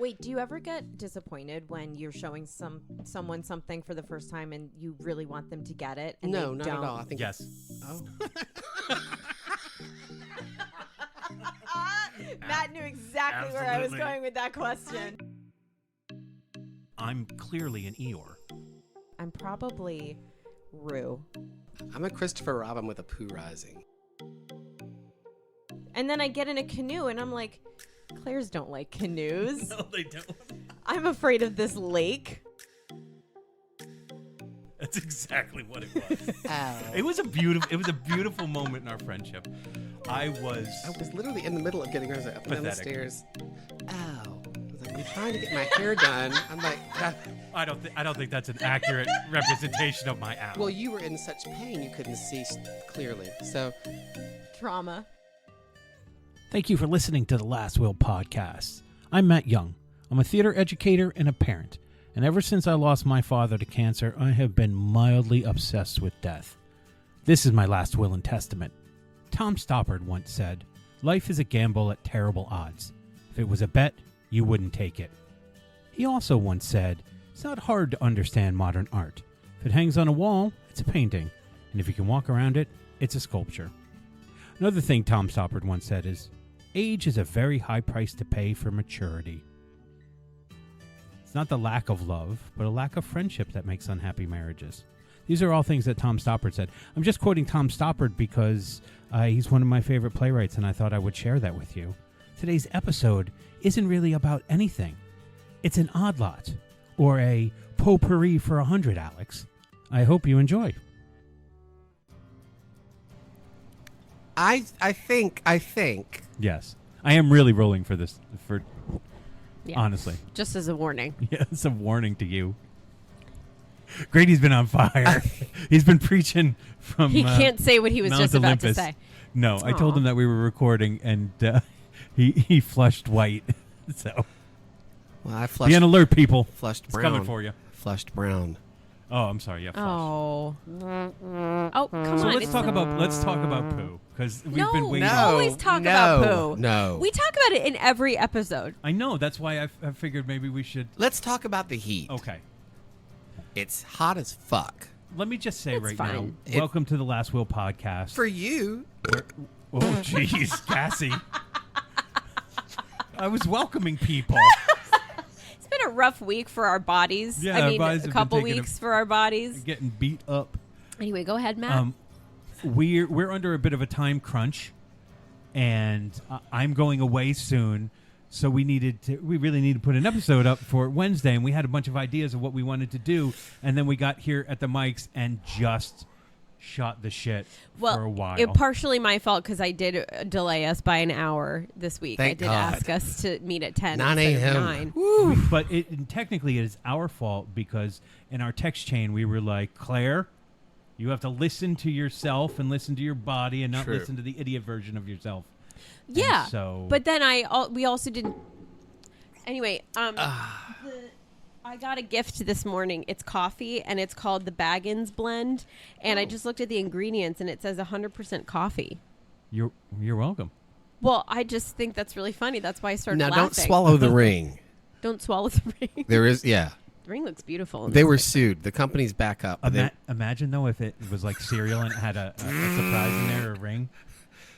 Wait, do you ever get disappointed when you're showing someone something for the first time and you really want them to get it? And No, they not don't? at all. I think Yes. Oh. Matt knew exactly where I was Absolutely. going with that question. I'm clearly an Eeyore. I'm probably Rue. I'm a Christopher Robin with a poo rising. And then I get in a canoe and I'm like, Clairs don't like canoes. No, they don't. I'm afraid of this lake. That's exactly what it was. Ow. It was a beautiful moment in our friendship. I was literally in the middle of getting hers up and down the Pathetic. stairs. Ow. I was like, I'm trying to get my hair done. I'm like, God. I don't think that's an accurate representation of my owl. Well, you were in such pain you couldn't see clearly. So, Trauma. Thank you for listening to the Last Will podcast. I'm Matt Young. I'm a theater educator and a parent. And ever since I lost my father to cancer, I have been mildly obsessed with death. This is my last will and testament. Tom Stoppard once said, "Life is a gamble at terrible odds. If it was a bet, you wouldn't take it." He also once said, "It's not hard to understand modern art. If it hangs on a wall, it's a painting. And if you can walk around it, it's a sculpture." Another thing Tom Stoppard once said is, "Age is a very high price to pay for maturity." It's not the lack of love, but a lack of friendship that makes unhappy marriages. These are all things that Tom Stoppard said. I'm just quoting Tom Stoppard because he's one of my favorite playwrights, and I thought I would share that with you. Today's episode isn't really about anything. It's an odd lot, or a potpourri for 100, Alex. I hope you enjoy. I think. Yes, I am really rolling for this. Yeah. Honestly, Just as a warning. yeah, it's a warning to you. Grady's been on fire. He's been preaching from. He can't say what he was Mount just about to Olympus. say. No, I told Aw. him that we were recording, and he flushed white. So Well, I be on alert, people. flushed It's brown. coming for you. Flushed brown. Oh, I'm sorry. Yeah, flush. Oh. Oh, come So on. let's it's talk the- about poo because we've been waiting. We always talk about poo. No. We talk about it in every episode. I know. That's why I figured maybe we should. Let's talk about the heat. Okay. It's hot as fuck. Let me just say It's right fine. now, welcome to the Last Will podcast. For you. Oh, jeez, Cassie. I was welcoming people. It's been a rough week for our bodies. Yeah, I our mean, bodies a have been couple taking weeks for our bodies. Getting beat up. Anyway, go ahead, Matt. We're under a bit of a time crunch, and I'm going away soon. So we really need to put an episode up for Wednesday, and we had a bunch of ideas of what we wanted to do, and then we got here at the mics and just shot the shit for a while. It partially my fault because I did delay us by an hour this week. Thank I did God. ask us to meet at 10 9 instead of a.m. 9. But technically it is our fault because in our text chain we were like, Claire, you have to listen to yourself and listen to your body and not True. listen to the idiot version of yourself. Yeah. So But then we also didn't. Anyway, I got a gift this morning. It's coffee, and it's called the Baggins Blend. And I just looked at the ingredients, and it says 100% coffee. you're welcome. Well, I just think that's really funny. That's why I started Now, laughing. don't swallow the ring. Don't swallow the ring. There is, yeah. The ring looks beautiful. in They this were picture. sued. The company's back up. Imagine though if it was like cereal and it had a surprise in there, a ring.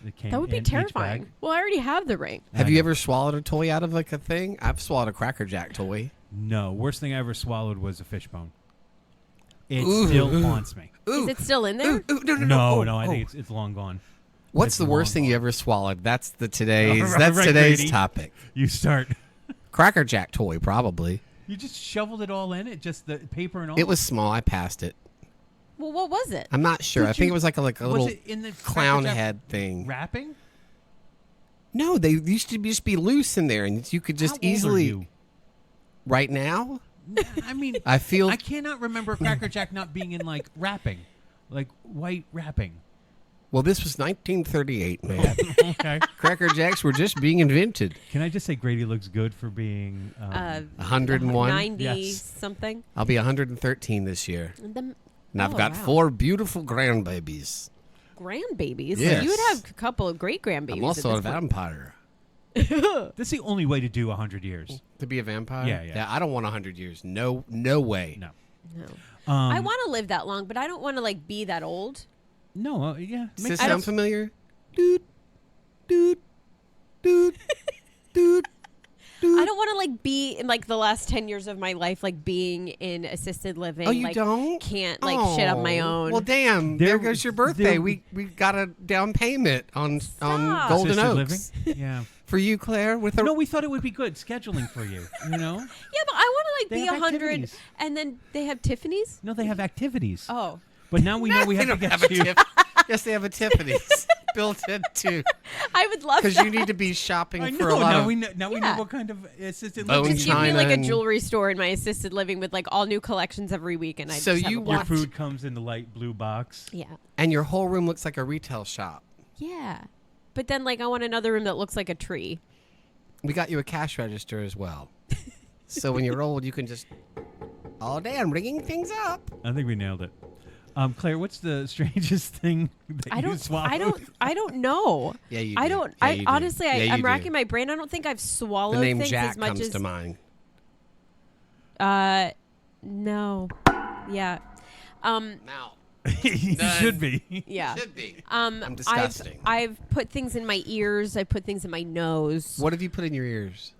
That came That would be in each terrifying. bag. Well, I already have the ring. Have I you know. ever swallowed a toy out of like a thing? I've swallowed a Cracker Jack toy. No, worst thing I ever swallowed was a fishbone. It Ooh, still ooh. haunts me. Is it still in there? No, I think it's long gone. What's It's the worst long thing you gone. ever swallowed? That's today's Right, today's Grady. topic. You start. Cracker Jack toy, probably. You just shoveled it all in it, just the paper and all. It was small. I passed it. Well, what was it? I'm not sure. Did I think you- it was like a Was little it in the clown Cracker Jack head thing. wrapping? No, they used to just be loose in there, and you could just How old easily. Are you? Right now, I mean, I feel. I cannot remember Cracker Jack not being in like wrapping, like white wrapping. Well, this was 1938, man. Okay. Cracker Jacks were just being invented. Can I just say Grady looks good for being? 101. 90 Yes. something. I'll be 113 this year, and I've got 4 beautiful grandbabies. grandbabies. Yes. You would have a couple of great grandbabies. I'm also at a this point. vampire. That's the only way to do 100 years. To be a vampire? Yeah. I don't want 100 years. No way. No. No. I want to live that long, but I don't want to like be that old. No, yeah. Does this sound familiar? Doot, doot, doot, doot. I don't want to like be in like the last 10 years of my life like being in assisted living. Oh, you like, don't? Can't like shit on my own. Well, damn. There goes your birthday. We got a down payment on Golden Assisted Oaks. living? Yeah. For you, Claire, with a No, we thought it would be good scheduling for you. You know? Yeah, but I want to like They be have 100 activities. and then they have Tiffany's. No, they have activities. Oh. But now we know we have to get you. Yes, they have a Tiffany's built into I would love because that. you need to be shopping I for know. a lot Now of. we know. Now we know Yeah. what kind of assisted Bone living. Just give me China like a and- jewelry store in my assisted living with like all new collections every week, and I So just have you a Your blast. food comes in the light blue box. Yeah, And your whole room looks like a retail shop. yeah. But then like I want another room that looks like a tree. We got you a cash register as well. So when you're old, you can just. All day I'm ringing things up. I think we nailed it. Claire, what's the strangest thing that you swallowed? I don't know. Yeah, you. I do. don't. Yeah, I you do. honestly, Yeah, you I'm do. racking my brain. I don't think I've swallowed The name things Jack as much comes as. to mind. No. Yeah. Now. You None. should be. Yeah. Should be. I'm disgusting. I've put things in my ears. I put things in my nose. What have you put in your ears?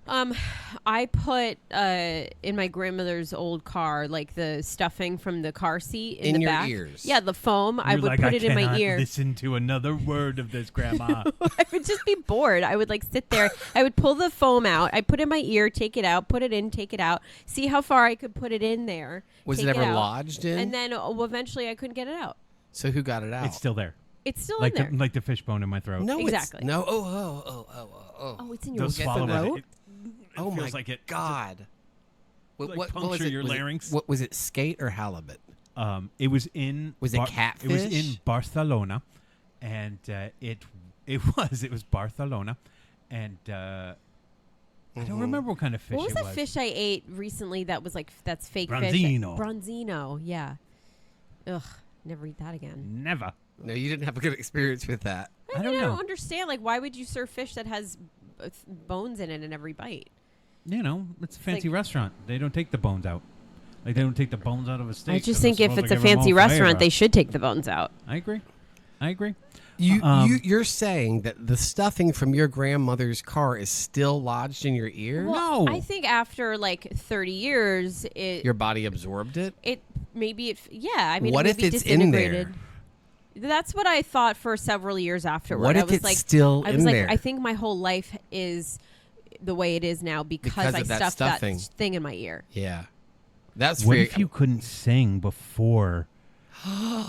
I put in my grandmother's old car, like the stuffing from the car seat in In the your back. ears? Yeah, the foam. I You're would like, put I it in my cannot ear. Listen to another word of this, Grandma. I would just be bored. I would like sit there. I would pull the foam out. I put it in my ear, take it out, put it in, take it out, see how far I could put it in there. Was take it ever out, lodged in? And then eventually I couldn't get it out. So who got it out? It's still there, It's still like in there. like the fishbone in my throat. no, Exactly. It's, no. Oh. Oh, it's in your Don't swallow throat. it. It Oh my feels like it. God. Like was puncture it? your Was it- larynx. What was it? Skate or halibut? It was in. Was it It was catfish? in Barcelona, and it was Barcelona, and I don't remember what kind of fish What was it that was. fish I ate recently that was like that's fake Bronzino. fish? Bronzino. Yeah. Ugh. Never eat that again. Never. No, you didn't have a good experience with that. I don't mean, I know. don't understand. Like, why would you serve fish that has bones in it in every bite? You know, it's a fancy like- restaurant. They don't take the bones out. Like they don't take the bones out of a steak. I just so think they're if supposed it's to a give 'em fancy more restaurant, flavor. they should take the bones out. I agree. You're saying that the stuffing from your grandmother's car is still lodged in your ear? No. I think after like 30 years, Your body absorbed it? yeah. I mean, What it if maybe it's in there? disintegrated. That's what I thought for several years afterward. What I if was it's like, still I was in like, there? I think my whole life is the way it is now because I of that stuffed stuffing. that thing in my ear. Yeah. That's What very, if you couldn't sing before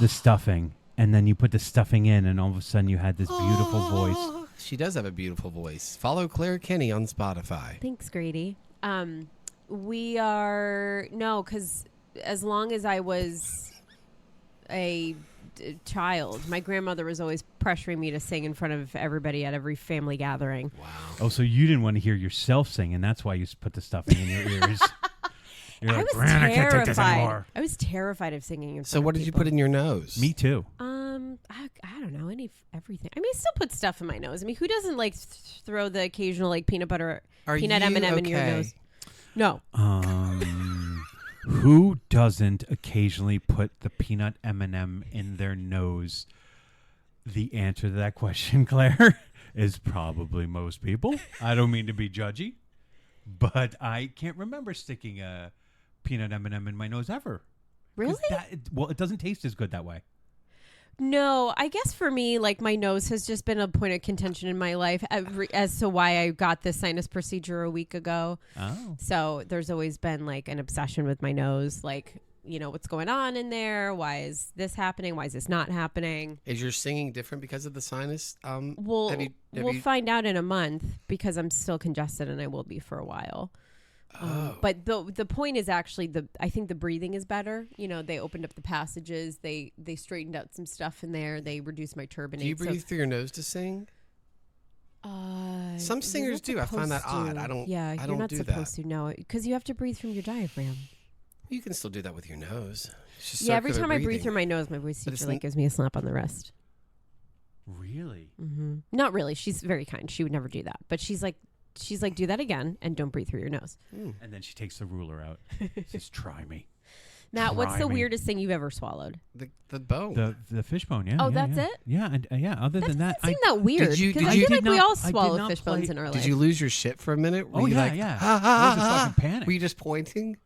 the stuffing, and then you put the stuffing in, and all of a sudden you had this beautiful voice? She does have a beautiful voice. Follow Claire Kinney on Spotify. Thanks, Grady. We are because as long as I was a child, my grandmother was always pressuring me to sing in front of everybody at every family gathering. Wow. Oh, so you didn't want to hear yourself sing, and that's why you put the stuffing in your ears. You're I like, was "Gran, I can't take this terrified. anymore." I was terrified of singing in front So of what did you people. put in your nose? Me too. I don't know everything. I mean, I still put stuff in my nose. I mean, who doesn't like throw the occasional like peanut you M&M in your okay? nose? No. Who doesn't occasionally put the peanut M&M in their nose? The answer to that question, Claire, is probably most people. I don't mean to be judgy, but I can't remember sticking a peanut M&M in my nose ever. 'Cause Really? It doesn't taste as good that way. No, I guess for me, like my nose has just been a point of contention in my life as to why I got this sinus procedure a week ago. Oh. So there's always been like an obsession with my nose, like, you know, what's going on in there? Why is this happening? Why is this not happening? Is your singing different because of the sinus? We'll have you- find out in a month because I'm still congested and I will be for a while. But the point is actually I think the breathing is better. You know, they opened up the passages. They straightened out some stuff in there. They reduced my turbinate. Do you breathe through your nose to sing? Some you're singers not do. I find that supposed odd. to. I don't. Yeah, I you're don't not do supposed to. No, because you have to breathe from your diaphragm. You can still do that with your nose. It's just Yeah, every circular time I breathe breathing. through my nose, my voice But it's teacher like gives me a slap on the wrist. Really? Not really. She's very kind. She would never do that. But she's like, she's like, do that again and don't breathe through your nose. And then she takes the ruler out. Says, "Try me." Matt, what's the Try me. weirdest thing you've ever swallowed? The bone. The fish bone, yeah. Oh, yeah, that's yeah. it? Yeah, yeah. Other than that, Doesn't seem that weird. Did you- Because did I feel you- like we all I did swallow not fish bones play- in our life. Did you lose your shit for a minute? Were Oh you yeah, like, yeah. "Ha, ha, I was just ha, fucking ha." panicked. Were you just pointing?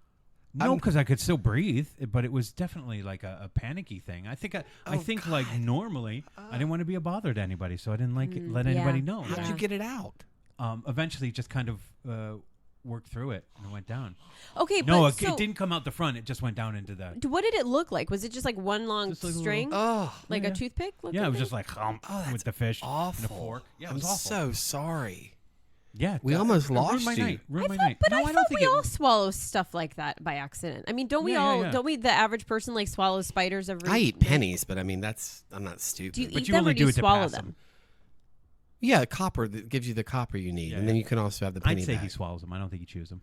No, because I could still breathe, but it was definitely like a panicky thing. I think like normally I didn't want to be a bother to anybody, so I didn't let anybody know. How'd Yeah. you get it out? Eventually, just kind of worked through it and it went down. Okay, No, but it didn't come out the front. It just went down into the. what did it look like? Was it just like one long Just like a string? Oh, Like Yeah. a toothpick? Yeah, it was thing? just like that's with the fish awful. and a fork. Yeah, it I'm was awful. so sorry. Yeah, We that- almost it ruined lost my you. night. Ruined I my thought, night. but No, I don't thought think we it all was- swallow stuff like that by accident. I mean, don't we Yeah, all? yeah. Don't we? The average person like swallows spiders every. I eat pennies, but I mean I'm not stupid. Do you But eat you them only or do you do it to swallow pass them? Yeah, copper that gives you the copper you need, Yeah, and then yeah. you can also have the penny I'd say bag. he swallows them. I don't think he chews them.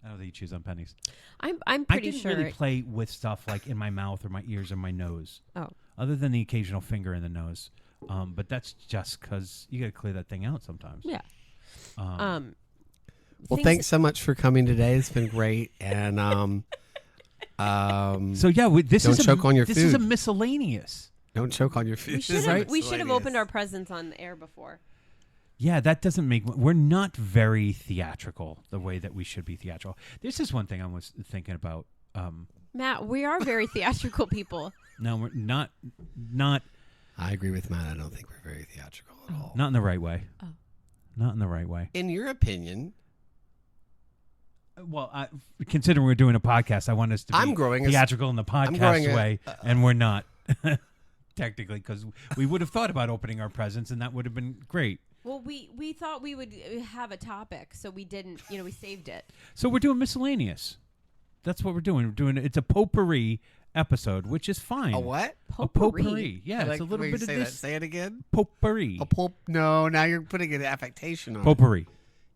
I don't think he chews on pennies. I'm I pretty didn't sure. really play with stuff like in my mouth or my ears or my nose. Oh. Other than the occasional finger in the nose. But that's just because you got to clear that thing out sometimes. Yeah. Um, Well, thanks so much for coming today. It's been great, and so yeah, this Don't is choke on your this is a food. miscellaneous. don't choke on your food. We should have. We should have opened our presents on the air before. Yeah, that doesn't make. We're not very theatrical the way that we should be theatrical. This is one thing I was thinking about. Matt, we are very theatrical people. No, we're not. Not I agree with Matt. I don't think we're very theatrical at all. not in the right way. Oh. Not in the right way. In your opinion, Well, considering we're doing a podcast, I want us to be I'm growing a- theatrical in the growing podcast a- way, and we're not technically because we would have thought about opening our presents, and that would have been great. Well, we thought we would have a topic, so we didn't. You know, we saved it. So we're doing miscellaneous. That's what we're doing. We're doing it's a potpourri episode, which is fine. a what? A potpourri. Yeah, I it's like a the little way you bit of say this that. Say it again. potpourri. A pulp? No, now you're putting an affectation on it. Potpourri.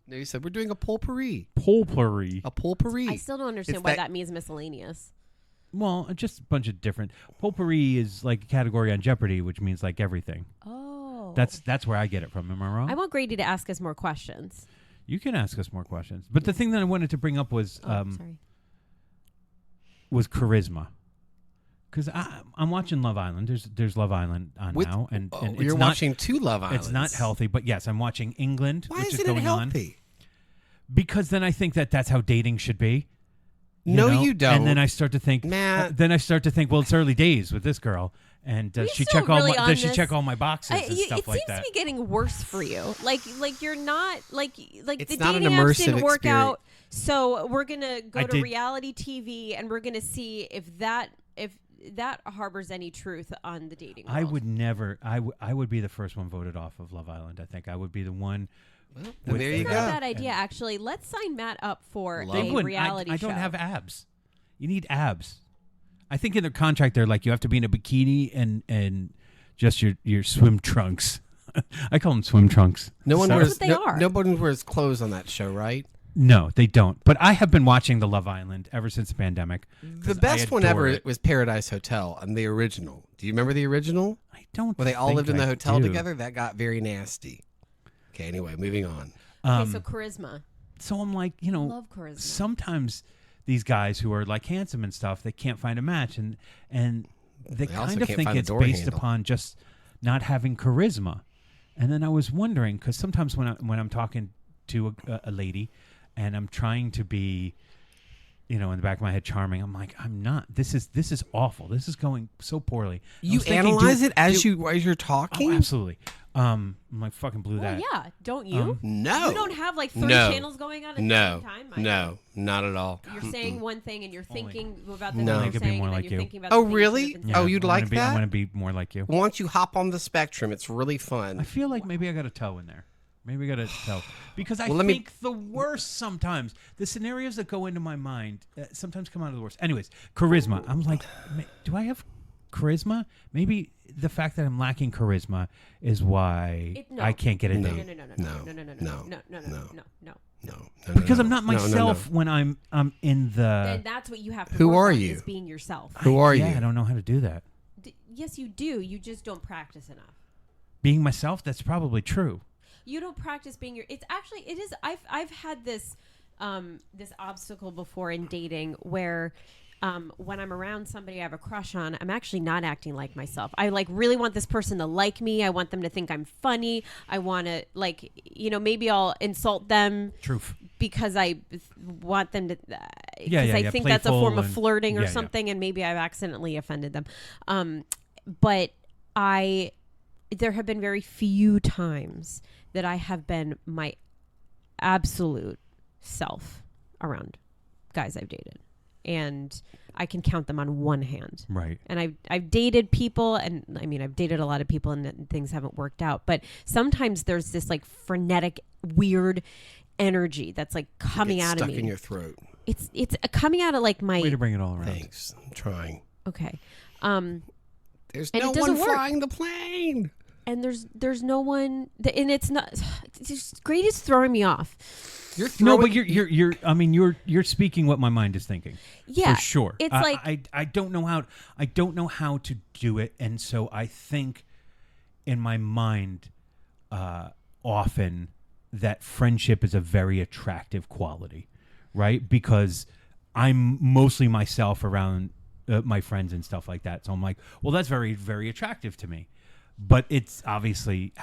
No, you said we're doing a potpourri. Potpourri. A potpourri. I still don't understand It's why that- that means miscellaneous. Well, just a bunch of different. Potpourri is like a category on Jeopardy, which means like everything. Oh, That's where I get it from. Am I wrong? I want Grady to ask us more questions. You can ask us more questions. But the thing that I wanted to bring up was Sorry. was charisma. Because I'm watching Love Island. There's Love Island on now, and it's you're not, watching two Love Islands. It's not healthy, but yes, I'm watching England, Why which isn't is it going on. healthy? Because then I think that's how dating should be. No, know? you don't. And then I start to think, Matt. well, it's early days with this girl, and does We she still check all really my on does she this- check all my boxes and It stuff like seems that? to be getting worse for you. Like you're not like It's the not an dating apps didn't immersive work experience. out. So we're gonna go I to did- reality TV and we're gonna see if that harbors any truth on the dating world. I would never. I would be the first one voted off of Love Island. I think I would be the one. Well, With- then there you It's go. not a bad idea, actually. Let's sign Matt up for Love They a wouldn't. reality I show. don't have abs. You need abs. I think in their contract they're like you have to be in a bikini and just your swim trunks. I call them swim trunks. No one So- wears what they no, are. nobody wears clothes on that show, right? No, they don't. But I have been watching the Love Island ever since the pandemic. The 'cause best I one adore ever it. was Paradise Hotel and the original. Do you remember the original? I don't. Where they all think lived in the I hotel do. together? That got very nasty. Okay, anyway, moving on. Okay, so charisma. So I'm like, you know, Love charisma. sometimes these guys who are like handsome and stuff, they can't find a match, and they They also kind of can't think find the it's door based handle. upon just not having charisma. And then I was wondering because sometimes when I'm talking to a lady, and I'm trying to be, you know, in the back of my head charming, I'm like, I'm not. This is awful. This is going so poorly. I You was thinking, analyze it as you're talking? Oh, absolutely. I'm like fucking blew Well, that. yeah, don't you? No. You don't have like 3 No. channels going on at the No. same time. Mike. No, not at all. You're saying one thing and you're thinking about the No. thing I you're could be saying, more and then like you're you. thinking about Oh, the things really? you've been Yeah, Oh, you'd I like wanna be, that? I want to be more like you. Once you hop on the spectrum, it's really I fun. feel like maybe I got a toe in there. Maybe I got a toe because I Well, let me- think the worst sometimes. The scenarios that go into my mind sometimes come out of the worst. Anyways, charisma. I'm like, do I have charisma? Maybe the fact that I'm lacking charisma is why No. I can't get a No. date. No. Because I'm not No, no, no. myself when I'm in the. Then that's what you have to Who work are on, you? is being yourself. Who are Yeah, you? I don't know how to do that. Yes, you do. You just don't practice enough. Being myself, that's probably true. You don't practice being your. It's actually it is. I've had this this obstacle before in dating where. When I'm around somebody I have a crush on, I'm actually not acting like myself. I like really want this person to like me. I want them to think I'm funny. I want to like, maybe I'll insult them. Truth. Because I want them to, I think that's a playful form of flirting or yeah, something. And maybe I've accidentally offended them. But there have been very few times that I have been my absolute self around guys I've dated. And I can count them on one hand. Right. And I've dated people, and I mean, I've dated a lot of people and things haven't worked out. But sometimes there's this like frenetic, weird energy that's like coming out of me. Stuck in your throat. It's coming out of like my... Way to bring it all around. Thanks. I'm trying. Okay. There's and no it doesn't one work. flying the plane. And there's no one... And it's not... It's great. It's throwing me off. You're throwing... No, but you're speaking what my mind is thinking. Yeah. For sure. It's I don't know how to do it, and so I think in my mind often that friendship is a very attractive quality, right? Because I'm mostly myself around my friends and stuff like that. So I'm like, well, that's very, very attractive to me. But it's obviously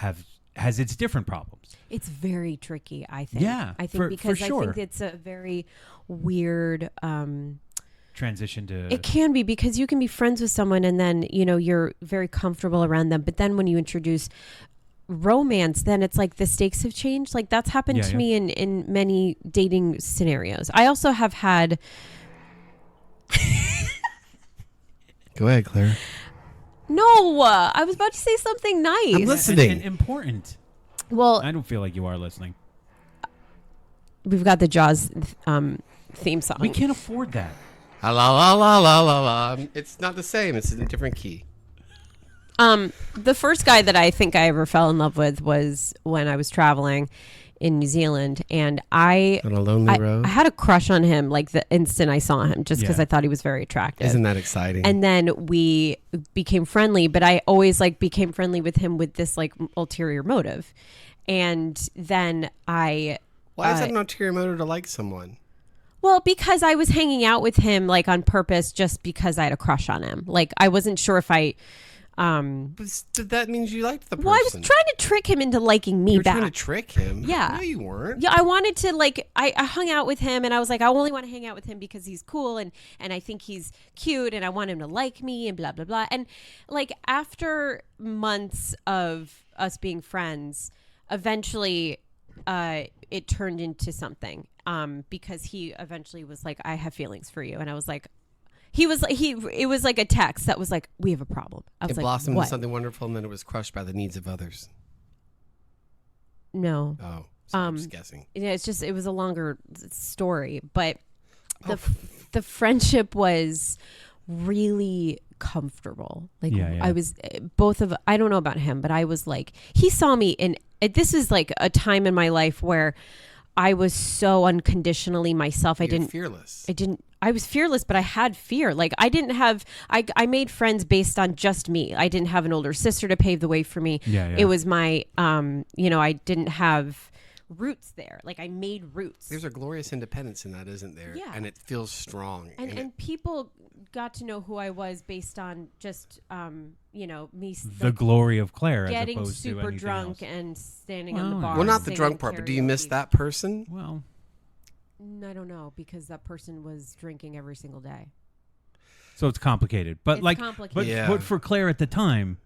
has its different problems. It's very tricky, I think. Yeah, I think because for sure. I think it's a very weird transition to... It can be, because you can be friends with someone and then, you're very comfortable around them. But then when you introduce romance, then it's like the stakes have changed. Like that's happened to me in many dating scenarios. I also have had... Go ahead, Claire. No, I was about to say something nice. I'm listening. And important. Well, I don't feel like you are listening. we've got the Jaws theme song. We can't afford that. La la la la la la. It's not the same. It's in a different key. The first guy that I think I ever fell in love with was when I was traveling in New Zealand, and On a lonely road. I had a crush on him like the instant I saw him, just because Yeah. I thought he was very attractive. Isn't that exciting? And then we became friendly, but I always like became friendly with him with this like ulterior motive. And then Why is that an ulterior motive to like someone? well, because I was hanging out with him like on purpose, just because I had a crush on him. Like I wasn't sure if I, But that means you liked the person. well, I was trying to trick him into liking me You were back. trying to trick him. Yeah. No, you weren't. Yeah, I wanted to like I hung out with him and I was like, I only want to hang out with him because he's cool and I think he's cute and I want him to like me and blah blah blah. And like after months of us being friends, eventually it turned into something. Because he eventually was like, I have feelings for you. And I was like, it was like a text that was like, we have a problem. I was It like, blossomed what? into something wonderful, and then it was crushed by the needs of others. No. Oh, so I'm just guessing. Yeah, it was a longer story, but the friendship was really comfortable. Like I was I don't know about him, but I was like, he saw me this is like a time in my life where I was so unconditionally myself. You're fearless. I was fearless, but I had fear. Like I I made friends based on just me. I didn't have an older sister to pave the way for me. Yeah. It was my, I didn't have roots there. Like I made roots. There's a glorious independence in that, isn't there? Yeah. And it feels strong. And people got to know who I was based on just, me. The glory of Claire, as getting opposed to super anything drunk else. and standing on the Well, bar. Well, not the singing drunk part, but do you miss karaoke. that person? Well, I don't know, because that person was drinking every single day. so it's complicated. But It's complicated. But, Yeah. but for Claire at the time,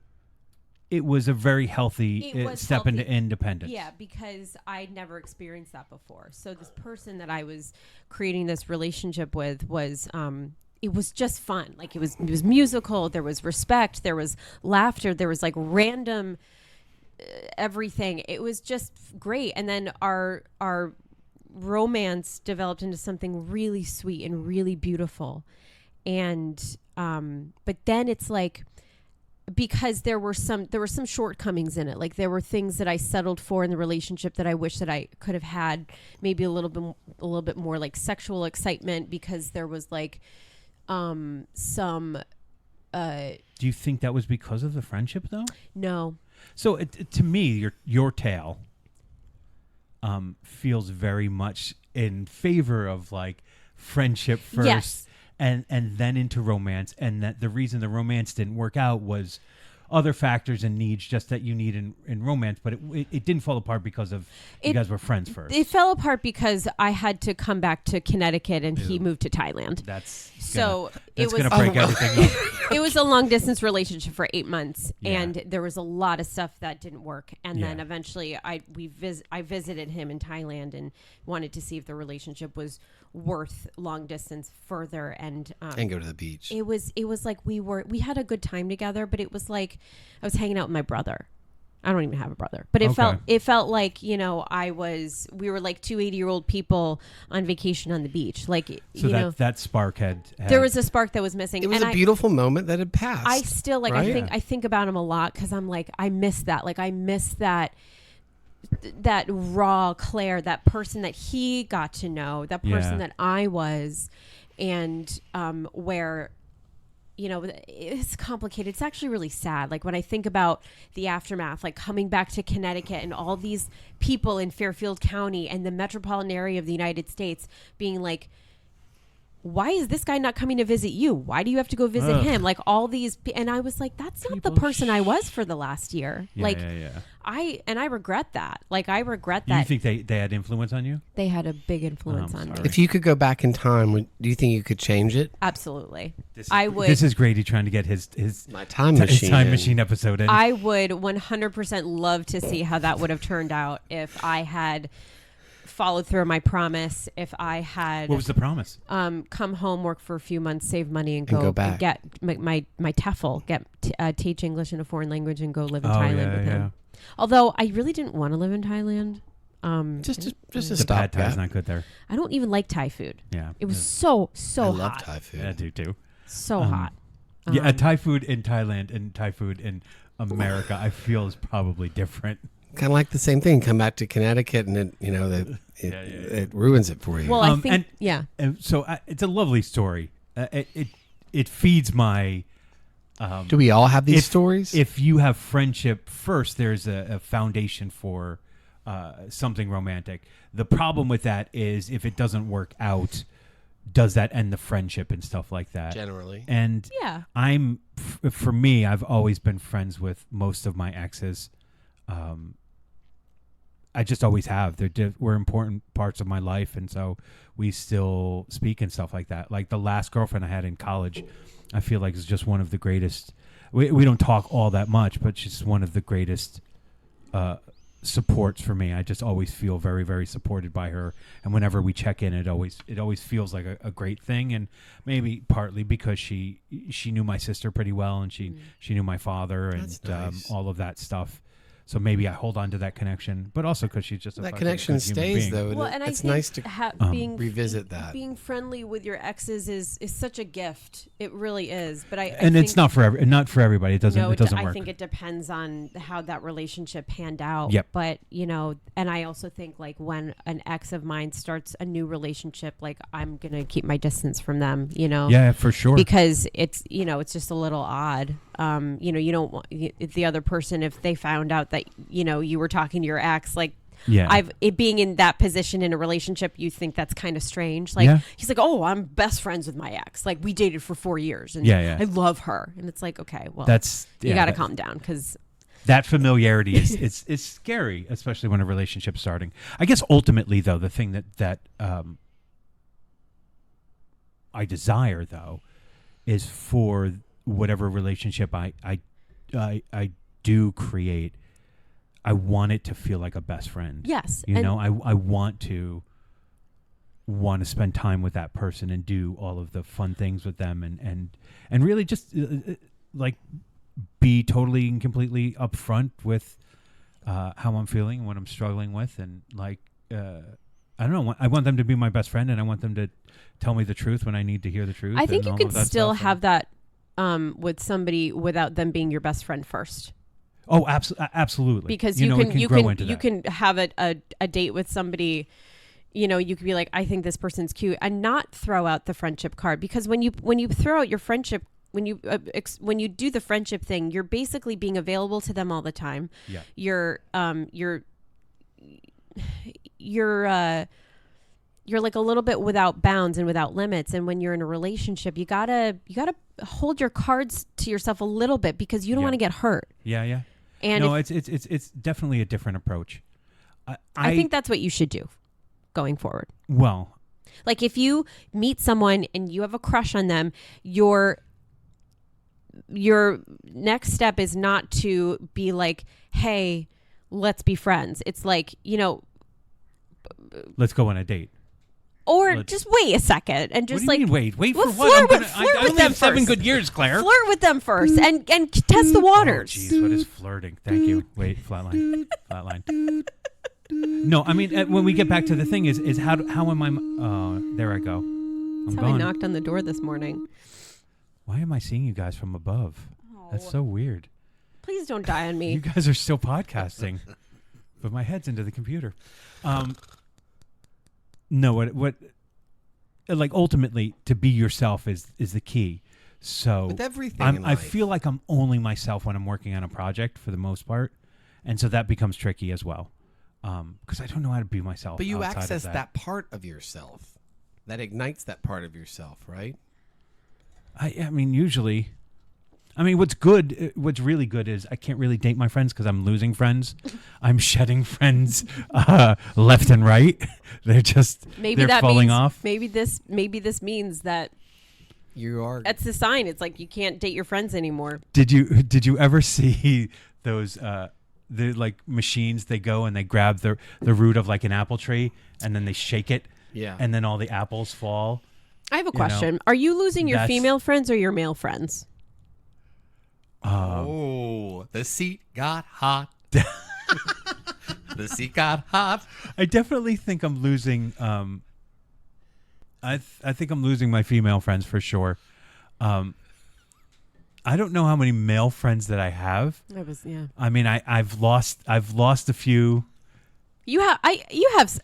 it was a very healthy It was step into healthy. independence. Yeah, because I'd never experienced that before. So this person that I was creating this relationship with was it was just fun. Like it was musical, there was respect, there was laughter, there was like random everything. It was just great. And then our romance developed into something really sweet and really beautiful. And but then it's like, because there were some shortcomings in it. Like there were things that I settled for in the relationship that I wish that I could have had maybe a little bit more like sexual excitement, because there was like some Do you think that was because of the friendship, though? no. So to me, your tale feels very much in favor of like friendship first. Yes. And then into romance, and that the reason the romance didn't work out was other factors and needs just that you need in romance, but it didn't fall apart because of you guys were friends first. It fell apart because I had to come back to Connecticut and he moved to Thailand. That's It was gonna break everything up. It was a long distance relationship for 8 months, Yeah. and there was a lot of stuff that didn't work. And then Yeah. eventually, I visited him in Thailand and wanted to see if the relationship was worth long distance further. And And go to the beach. it was like we had a good time together, but it was like I was hanging out with my brother. I don't even have a brother, but it felt like, we were like two 80-year-old people on vacation on the beach. Like, So that spark had there was a spark that was missing. It was and a beautiful moment that had passed. I still right? I think about him a lot because I'm like, I miss that. Like, I miss that raw Claire, that person that he got to know, that person that I was, and where, it's complicated. It's actually really sad. Like, when I think about the aftermath, like coming back to Connecticut and all these people in Fairfield County and the metropolitan area of the United States being like, why is this guy not coming to visit you? Why do you have to go visit him? Like, all these, and I was like, that's not the person I was for the last year. I regret that. Like, I regret that. You think they had influence on you? They had a big influence on me. If you could go back in time, do you think you could change it? Absolutely. I would. This is Grady trying to get his My time machine. his time machine episode in. I would 100% love to see how that would have turned out if I had followed through on my promise. If I had What was the promise? come home, work for a few months, save money, and go back. get my TEFL, teach English in a foreign language, and go live in Thailand with him. Although I really didn't want to live in Thailand. Just a The pad stopgap. thai's not good there. I don't even like Thai food. Yeah, It was so I hot. love Thai food. Yeah, I do too. So hot. Yeah, Thai food in Thailand and Thai food in America, I feel is probably different. Kind of like the same thing. Come back to Connecticut, and it ruins it for you. Well, I think And so it's a lovely story. It feeds my. Do we all have these stories? If you have friendship first, there's a foundation for something romantic. The problem with that is if it doesn't work out, does that end the friendship and stuff like that? Generally. And for me, I've always been friends with most of my exes. I just always have. We're important parts of my life, and so we still speak and stuff like that. Like the last girlfriend I had in college, I feel like is just one of the greatest. We don't talk all that much, but she's one of the greatest supports for me. I just always feel very, very supported by her, and whenever we check in, it always feels like a great thing. And maybe partly because she knew my sister pretty well, and she knew my father, and That's nice. all of that stuff. So maybe I hold on to that connection, but also because she's just that connection good human stays, being. though. Well, and I it's think nice to revisit that. Being friendly with your exes is such a gift. It really is. But I And think, it's not for everybody. It doesn't. No, it doesn't I work. think it depends on how that relationship panned out. Yep. But and I also think like when an ex of mine starts a new relationship, like I'm gonna keep my distance from them. Yeah, for sure. Because it's it's just a little odd. You don't want the other person, if they found out that you were talking to your ex, like being in that position in a relationship, you think that's kind of strange. Like he's like, oh, I'm best friends with my ex. Like we dated for 4 years, and I love her. And it's like, okay, well, you got to calm down because that familiarity is scary, especially when a relationship's starting. I guess ultimately, though, the thing that I desire though is for whatever relationship I do create, I want it to feel like a best friend. Yes. I want to spend time with that person and do all of the fun things with them and really just like be totally and completely upfront with how I'm feeling and what I'm struggling with, and like I don't know, I want them to be my best friend, and I want them to tell me the truth when I need to hear the truth. I think you can still have that with somebody without them being your best friend first. Oh, absolutely. Because you can have a date with somebody. You could be like, I think this person's cute, and not throw out the friendship card. Because when you throw out your friendship, when you do the friendship thing, you're basically being available to them all the time. Yeah. You're you're like a little bit without bounds and without limits. And when you're in a relationship, you gotta hold your cards to yourself a little bit because you don't want to get hurt. Yeah. And no, it's definitely a different approach. I think that's what you should do going forward. Well, like if you meet someone and you have a crush on them, your next step is not to be like, hey, let's be friends. It's like, let's go on a date. Or just wait a second and just what do you mean, wait for what? Flirt with them 7 first. good years, Claire. Flirt with them first and test the waters. Oh, jeez, what is flirting? Thank you. Wait, flatline. No, I mean when we get back to the thing is how am I? There I go. That's how I knocked on the door this morning. Why am I seeing you guys from above? That's so weird. Please don't die on me. You guys are still podcasting, but my head's into the computer. No, what like ultimately to be yourself is the key. So with everything in I life. feel like I'm only myself when I'm working on a project for the most part, and so that becomes tricky as well. Because I don't know how to be myself. But you outside of access that part of yourself. That ignites that part of yourself, right? I mean, usually, what's really good is I can't really date my friends because I'm losing friends. I'm shedding friends left and right. They're falling off. Maybe this means that you are. that's the sign. It's like you can't date your friends anymore. Did you ever see those the like machines? They go and they grab the root of like an apple tree and then they shake it. Yeah. And then all the apples fall. I have a question. Are you losing your female friends or your male friends? The seat got hot. The seat got hot. I definitely think I'm losing. I think I'm losing my female friends for sure. I don't know how many male friends that I have. I mean, I've lost a few. You have.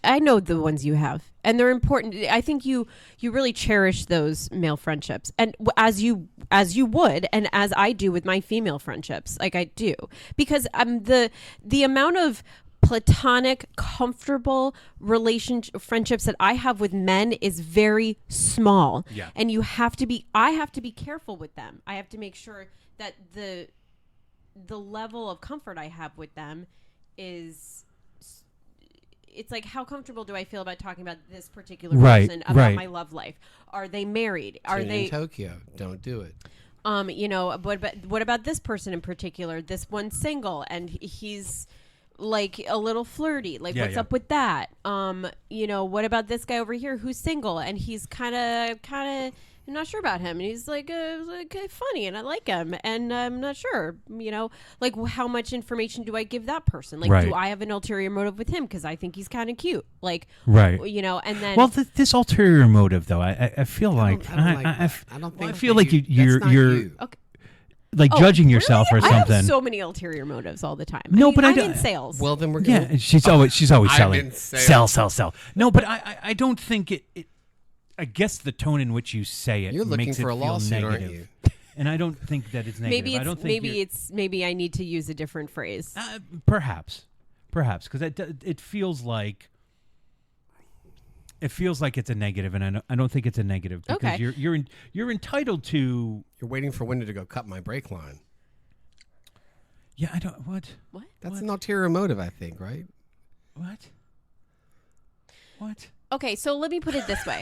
I know the ones you have, and they're important. I think you really cherish those male friendships, and as you would, and as I do with my female friendships, like I do, because the amount of platonic, comfortable friendships that I have with men is very small. Yeah. And I have to be careful with them. I have to make sure that the level of comfort I have with them is, it's like, how comfortable do I feel about talking about this particular person, about my love life? Are they married? Are they in Tokyo? Don't do it. What about this person in particular? This one's single and he's like a little flirty. Like, what's up with that? What about this guy over here who's single and he's kind of I'm not sure about him, and he's like funny and I like him, and I'm not sure, like how much information do I give that person? Like, do I have an ulterior motive with him because I think he's kind of cute? Like, and then this ulterior motive though, I feel like I feel like you're okay. Like judging yourself or something. I have so many ulterior motives all the time. No, but I'm in sales. Well, then we're yeah. She's always selling. Sell. No, but I don't think it. I guess the tone in which you say it. You're looking makes for it a feel lawsuit, negative. aren't you? And I don't think that it's negative. Maybe I need to use a different phrase. Perhaps, because it feels like. It feels like it's a negative, and I don't think it's a negative because you're entitled to. You're waiting for Winter to go cut my brake line. Yeah, I don't. What? That's an ulterior motive, I think, right? What? Okay, so let me put it this way.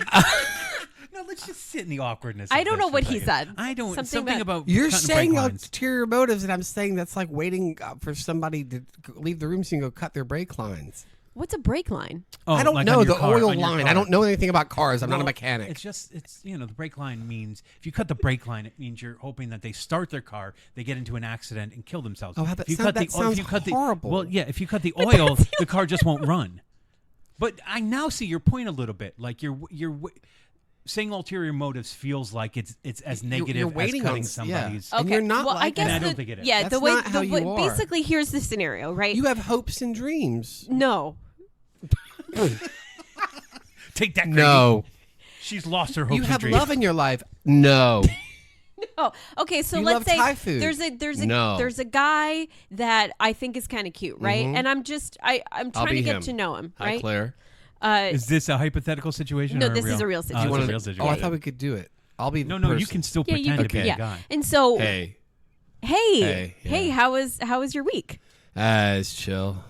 No, let's just sit in the awkwardness. I don't know what he said. I don't. Something about you're cutting saying brake lines. ulterior motives, and I'm saying that's like waiting for somebody to leave the room so you can go cut their brake lines. What's a brake line? Oh, I don't like know on your the car, oil on your line. car. I don't know anything about cars. I'm not a mechanic. It's the brake line means if you cut the brake line, it means you're hoping that they start their car, they get into an accident and kill themselves. Oh, that sounds horrible. Well, yeah, if you cut the oil, the car just won't run. But I now see your point a little bit. Like you're saying ulterior motives feels like it's as negative you're waiting as cutting on somebody's. Okay. And you're not I guess and I don't think it is. Yeah, That's the way not how you are. basically here's the scenario, right? You have hopes and dreams. No. Take that. No. She's lost her hopes You and have dreams. love in your life. No. Oh, okay. So You let's love say Thai food. there's a guy that I think is kind of cute, right? Mhm. And I'm trying to be get him. to know him, Hi, right? Claire. Is this a hypothetical situation? No, or this is a real Oh, situation. it's wanna- a real Oh, situation. I thought we could do it. I'll be the No, you person. can still Yeah, you pretend could, to be Okay. a guy. And so, Hey, hey, yeah. how was your week? it's chill.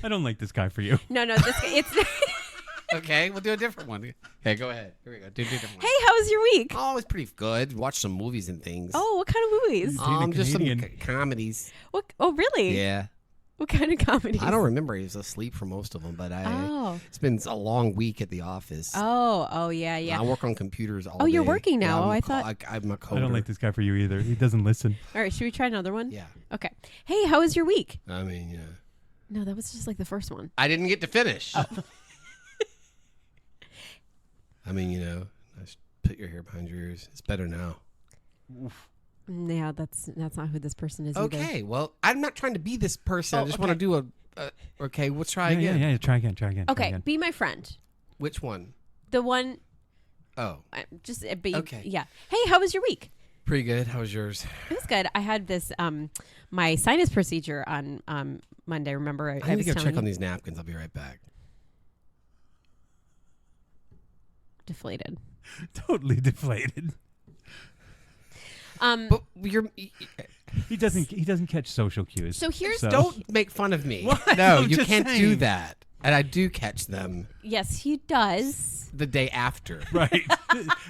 I don't like this guy for you. No, it's. Okay, we'll do a different one. Okay, go ahead. Here we go. Do a different one. Hey, how was your week? Oh, it's pretty good. Watch some movies and things. Oh, what kind of movies? Dating a Just some Canadian. comedies. What? Oh, really? Yeah. What kind of comedies? I don't remember. He was asleep for most of them, but it's been a long week at the office. Oh, yeah. I work on computers all day. Oh, you're working now. Yeah, I thought. I'm a coder. I don't like this guy for you either. He doesn't listen. All right, should we try another one? Yeah. Okay. Hey, how was your week? I mean, yeah. No, that was just like the first one. I didn't get to finish. Oh. I mean, just put your hair behind your ears. It's better now. Yeah, that's not who this person is. Either. Okay, well, I'm not trying to be this person. I Oh, just okay. want to do a. Okay, let's try Yeah, again. yeah. Try again. Try again. Okay, be my friend. Which one? The one. Oh, Just be. Okay. Yeah. Hey, how was your week? pretty good. How was yours? It was good. I had this my sinus procedure on Monday. Remember, I need was to go telling check on you? these napkins. I'll be right back. Deflated. Totally deflated. But He doesn't catch social cues. So here's don't make fun of me. What? No, I'm you just can't do saying. that. And I do catch them yes, he does. the day after. right.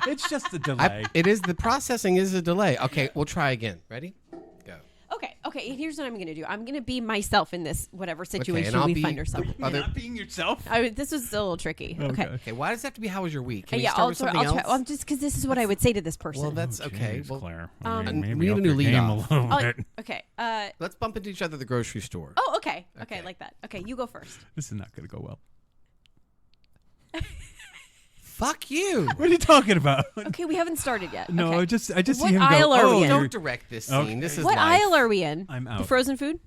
It's just a delay. The processing is a delay. Okay, we'll try again. Ready? Go. Okay. Here's what I'm gonna do. I'm gonna be myself in this whatever and situation I'll we be find ourselves. in. other. Not being yourself. This was a little tricky. Okay. Okay, why does it have to be how was your week? Can you Yeah, start with something I'll else? try. Well, just because this is what I would say to this person. Well, that's Oh, okay. jeez, Well, Claire. we Maybe need up a new your lead game off. a little bit. Okay. let's bump into each other at the grocery store. Oh, okay. Okay. I like that. Okay, you go first. This is not going to go well. Fuck you. What are you talking about? Okay, we haven't started yet. No, okay. I just What see him aisle go. are we Oh, in? Don't direct this scene. Okay. This is What life. aisle are we in? I'm The out. frozen food?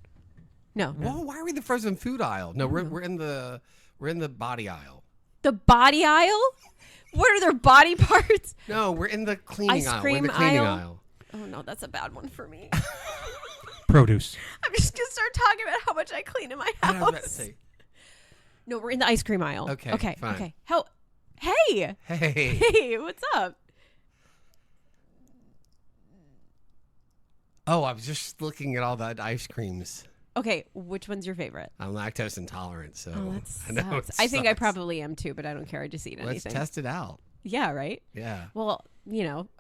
No. Well, why are we in the frozen food aisle? No, we're in the body aisle. The body aisle? What are their body parts? No, we're in the cleaning Ice aisle. We're in cream the cleaning aisle? aisle. Oh no, that's a bad one for me. Produce. I'm just gonna start talking about how much I clean in my I was about to house. say, No, we're in the ice cream aisle. Okay, Okay. fine. Okay. Hey. hey. Hey, what's up? Oh, I was just looking at all the ice creams. Okay, which one's your favorite? I'm lactose intolerant, so Oh, that I know sucks. it I think I sucks. probably am too, but I don't care. I just eat Let's anything. test it out. Yeah, right? Yeah. Well,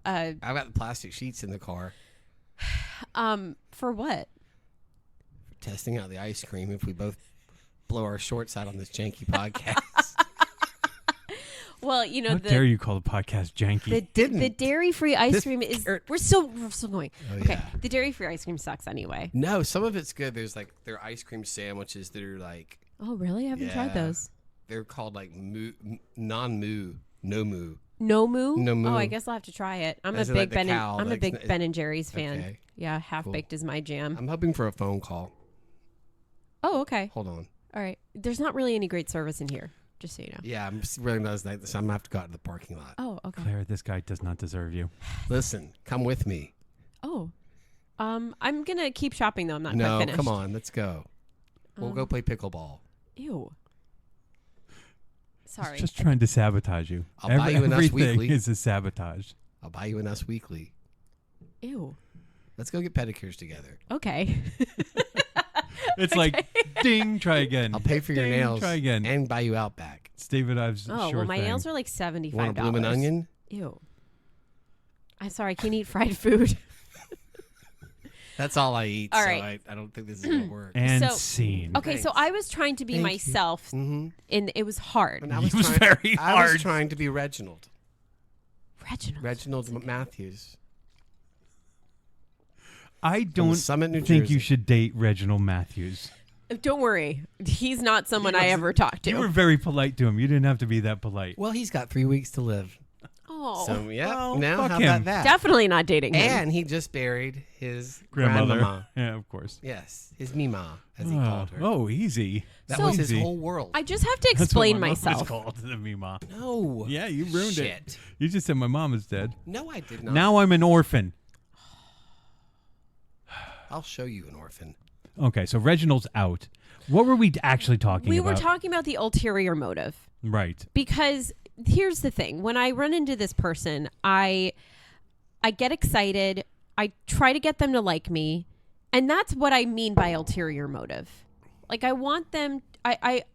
I've got the plastic sheets in the car. for what? Testing out the ice cream if we both blow our shorts out on this janky podcast. Well, How dare you call the podcast janky? the dairy-free ice This cream is. carrot- We're still going. Oh, Okay, yeah. the dairy-free ice cream sucks anyway. No, some of it's good. There's like their ice cream sandwiches that are like Oh, really? I haven't tried Yeah. those. they're called like non-moo, no moo. No moo. No moo. Oh, I guess I'll have to try it. I'm As a in, big like, the Ben. cow, I'm a like, big it's- Ben and Jerry's fan. Okay. Yeah, half baked is my jam. I'm hoping for a phone call. Oh, okay. Hold on. All right. There's not really any great service in here, just so you know. Yeah, I'm just realizing that, so I'm gonna have to go out to the parking lot. Oh, okay. Claire, this guy does not deserve you. Listen, come with me. Oh, I'm gonna keep shopping though. I'm not No, quite finished. come on, let's go. We'll go play pickleball. Ew. Sorry. Just trying to sabotage you. I'll buy you an Us Everything Weekly. is a sabotage. I'll buy you an Us Weekly. Ew. Let's go get pedicures together. Okay. It's like, ding, try again. I'll pay for your Ding, nails Try again. and buy you Outback. It's David Ives' Oh sure well, my thing. nails are like You $75. want a bloomin' onion? Ew. I'm sorry. I can't eat fried food. That's all I eat. All so right. I don't think this is gonna work. And So- scene. Okay, so Thanks. I was trying to be Thank you. myself, Mm-hmm. and it was hard. And I It was trying, very I was hard. trying to be Reginald. Reginald. Matthews. I don't Summit, New think Jersey. you should date Reginald Matthews. Don't worry, he's not someone He I was- ever talked to. You were very polite to him. You didn't have to be that polite. Well, he's got 3 weeks to live. Oh, No. So yeah, Well, now fuck how him. about that? Definitely not dating him. And he just buried his Grandmother. grandmama. Yeah, of course. Yes, his Mima, as he called her. Oh, easy. That So- was his Easy. whole world. I just have to That's what explain my mom was myself. called, the Mima. No. Yeah, you ruined Shit. it. You just said my mom is dead. No, I did not. Now I'm an orphan. I'll show you an orphan. Okay, so Reginald's out. What were we actually talking We about? were talking about the ulterior motive. Right. Because here's the thing. When I run into this person, I get excited. I try to get them to like me. And that's what I mean by ulterior motive. Like, I want them...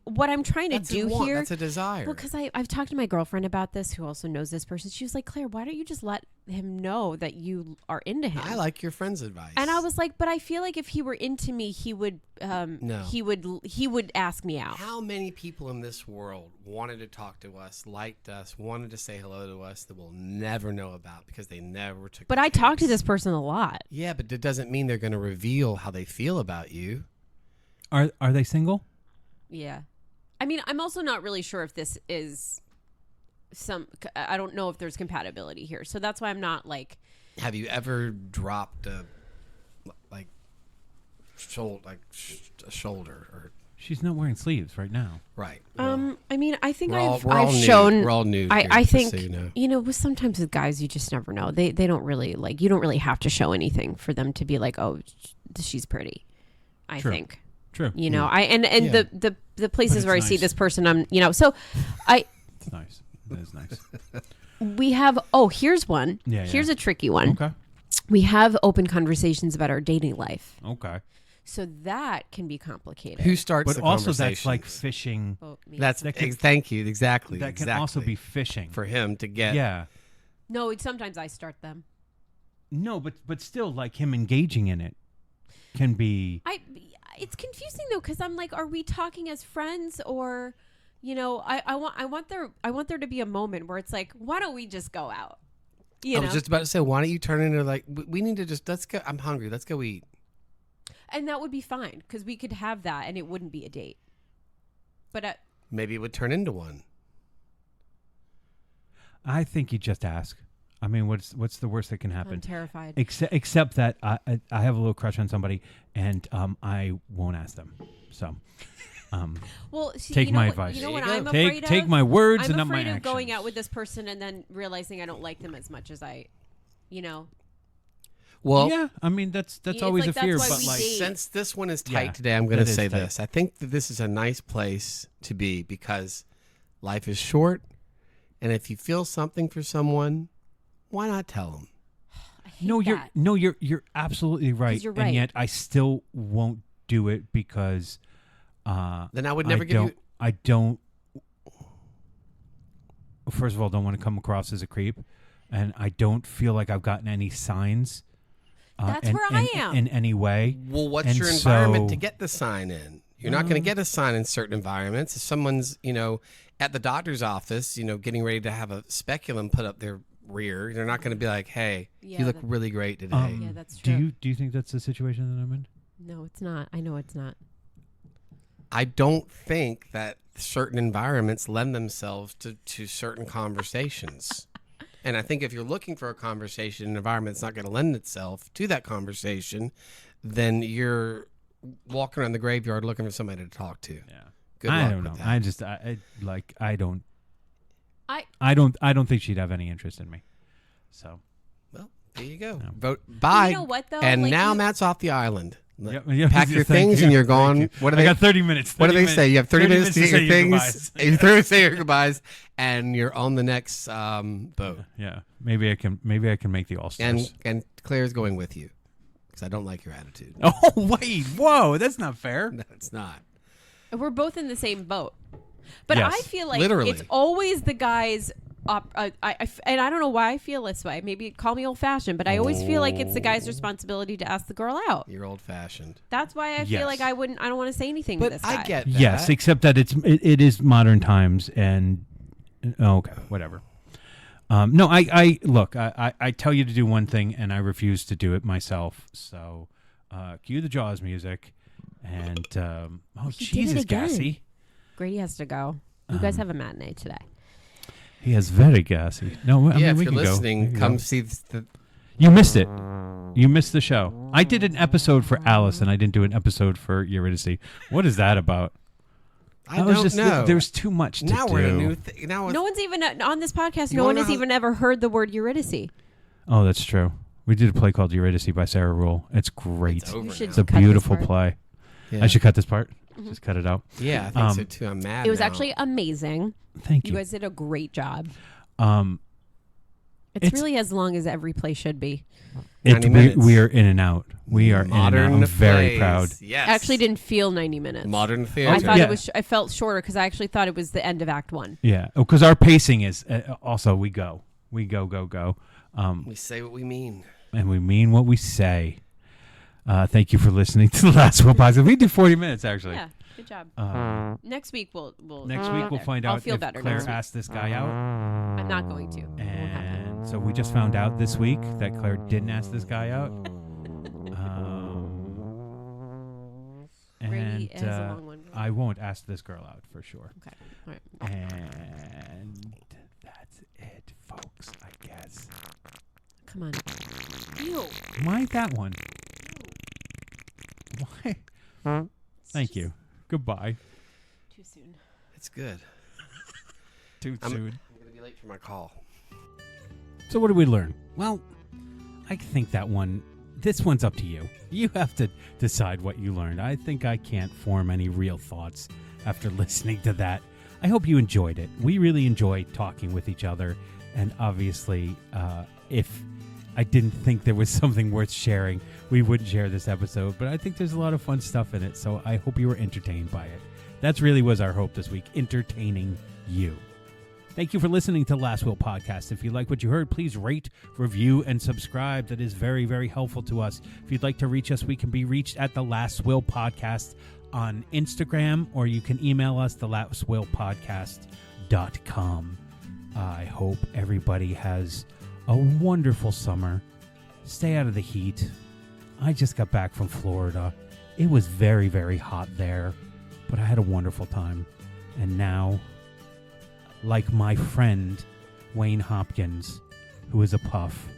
what I'm trying to That's do a want. here... That's a desire. Well, because I've talked to my girlfriend about this, who also knows this person. She was like, Claire, why don't you just let him know that you are into him? I like your friend's advice. And I was like, but I feel like if he were into me, he would, No. he would ask me out. How many people in this world wanted to talk to us, liked us, wanted to say hello to us that we'll never know about because they never took But the I talk to chance? this person a lot. Yeah, but it doesn't mean they're going to reveal how they feel about you. Are they single? Yeah. I mean, I'm also not really sure if this is I don't know if there's compatibility here. So that's why I'm not like. Have you ever dropped a shoulder or She's not wearing sleeves right now. right? I mean, I think we're all I've nude. shown. We're all nude here, I just think so you know. with sometimes with guys, you just never know. They don't really like. You don't really have to show anything for them to be like, oh, she's pretty. I True. think. True. I Yeah. the places it's where I see nice. this person, so It's nice. That is nice. we have. Oh, here's one. Yeah, Here's yeah. a tricky one. Okay. We have open conversations about our dating life, Okay. so that can be complicated. Who starts But the also that's like conversations? fishing. Oh, me. That's that can- thank you exactly. That can exactly. also be fishing. for him to get. Yeah. No, sometimes I start them. No, but still, like him engaging in it can be. It's confusing though, because I'm like, are we talking as friends or, I want there to be a moment where it's like, why don't we just go out? I was just about to say, why don't you turn into like we need to just let's go. I'm hungry. Let's go eat. And that would be fine because we could have that and it wouldn't be a date. But Maybe it would turn into one. I think you just ask. I mean, what's the worst that can happen? I'm terrified. Except that I have a little crush on somebody, and I won't ask them. So, Well, see, take my what- advice. You know what There you I'm go. afraid of? Take my words I'm and not my afraid of actions. going out with this person and then realizing I don't like them as much as Well, Yeah, I mean that's It's always like a fear, that's why but we like date. since this one is tight Yeah, today, I'm going to that is say tight. this. I think that this is a nice place to be because life is short, and if you feel something for someone, why not tell them? I hate no, that. you're absolutely right, you're and right. yet I still won't do it because Then I would never give you. I don't. First of all, don't want to come across as a creep, and I don't feel like I've gotten any signs. That's where I am. in any way. Well, what's And your environment so- to get the sign in? You're not going to get a sign in certain environments. If someone's, at the doctor's office, getting ready to have a speculum put up their rear, they're not going to be like, "Hey, Yeah, you look that- really great today." Yeah, that's Do true. you think that's the situation that I'm in? No, it's not. I know it's not. I don't think that certain environments lend themselves to certain conversations. And I think if you're looking for a conversation, an environment that's not going to lend itself to that conversation, then you're walking around the graveyard looking for somebody to talk to. Yeah. Good I luck don't with know. that. I don't think she'd have any interest in me. So. Well, there you go. No. Vote bye. You know what, though? And Like, now you- Matt's off the island. Yep, Pack your thank things you, and you're thank gone. you. What do I they? got 30 minutes. What do 30 they say? You have 30 minutes to get say your things. goodbyes. You 30 minutes to say your goodbyes, and you're on the next boat. Yeah, maybe I can make the All Stars. And Claire's going with you because I don't like your attitude. Oh wait, whoa, that's not fair. No, it's not. We're both in the same boat. But Yes, I feel like literally. it's always the guy's and I don't know why I feel this way. Maybe call me old fashioned, but I always feel like it's the guy's responsibility to ask the girl out. You're old fashioned. That's why I Yes. feel like I don't want to say anything to But this guy. I get that. Yes, except that it is modern times and okay, whatever. No, I look. I tell you to do one thing and I refuse to do it myself. So, cue the Jaws music, and He did it Jesus, again. Gassy. Grady has to go. You guys have a matinee today. He is very gassy. No, I mean, if we you're can listening, go. come see the. You missed it. You missed the show. I did an episode for Alice, and I didn't do an episode for Eurydice. What is that about? I That don't was know. There's too much to now do. we're in a new thing. Now No one's even on this podcast. You No one wanna has know even ever heard the word Eurydice. Oh, that's true. We did a play called Eurydice by Sarah Rule. It's great. It's over You should now. It's a cut this beautiful part. play. Yeah. I should cut this part. Just cut it out. Yeah, I think so too. I'm mad. It was now. actually amazing. Thank You you. guys did a great job. It's It's- really as long as every play should be. 90 minutes. We are in and out. We are modern in and out. I'm very plays. proud. Yes. I actually didn't feel 90 minutes. Modern theater. I thought Yeah. it was. I felt shorter because I actually thought it was the end of Act 1. Yeah, because our pacing is also we go, go, We say what we mean. and we mean what we say. Thank you for listening to the Last Will Podcast. We did 40 minutes actually. Yeah, good job. Next week we'll Next get week we'll there. find I'll out feel if better Claire next week. asked this guy out. I'm not going to. It won't happen. And so we just found out this week that Claire didn't ask this guy out. Brady And has a long one. I won't ask this girl out for sure. Okay. All right. And that's it, folks, I guess. Come on. Ew. Why that one? Why? Thank you. Goodbye. Too soon. It's good. Too I'm soon. going to be late for my call. So what did we learn? Well, I think this one's up to you. You have to decide what you learned. I think I can't form any real thoughts after listening to that. I hope you enjoyed it. We really enjoyed talking with each other. And obviously, if I didn't think there was something worth sharing, we wouldn't share this episode. But I think there's a lot of fun stuff in it. So I hope you were entertained by it. That's really was our hope this week, entertaining you. Thank you for listening to Last Will Podcast. If you like what you heard, please rate, review, and subscribe. That is very, very helpful to us. If you'd like to reach us, we can be reached at The Last Will Podcast on Instagram, or you can email us, thelastwillpodcast.com. I hope everybody has a wonderful summer. Stay out of the heat. I just got back from Florida. It was very, very hot there, but I had a wonderful time. And now, like my friend Wayne Hopkins, who is a puff,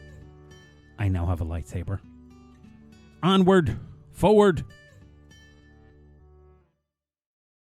I now have a lightsaber. Onward, forward,